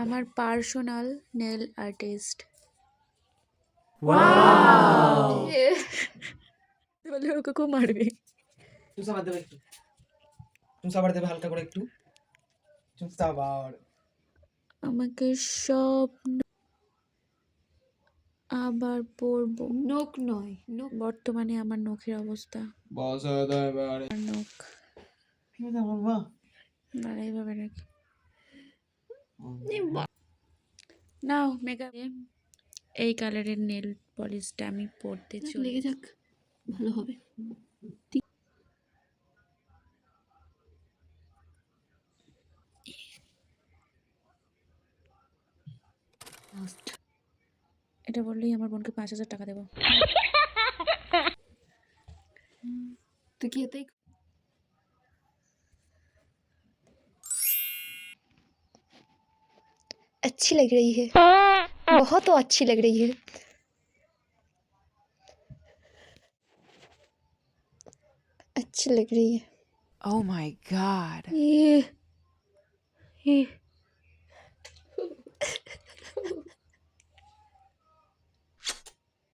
আমার personal nail artist. বলে ওকে খুব মারবে। চুষাবার দেবে একটু, চুষাবার দেবে হালকা করে একটু চুষাবার। আমাকে স্বপ্ন আবার পড়বো। নখ নয়, নখ। বর্তমানে আমার নখের অবস্থা, বসা দেবে আমার নখ বাবা না এইভাবে নাকি এই নাও মেকআপ। এই কালারের নেল পলিশটা আমি পরতে চলে লেগে যাক, ভালো হবে। এটা বললেই আমার বোনকে 5,000 টাকা দেবো। তুই কি এতেই अच्छी लग रही है, बहुत तो अच्छी लग रही है। अच्छी लग रही है। Oh my God. ये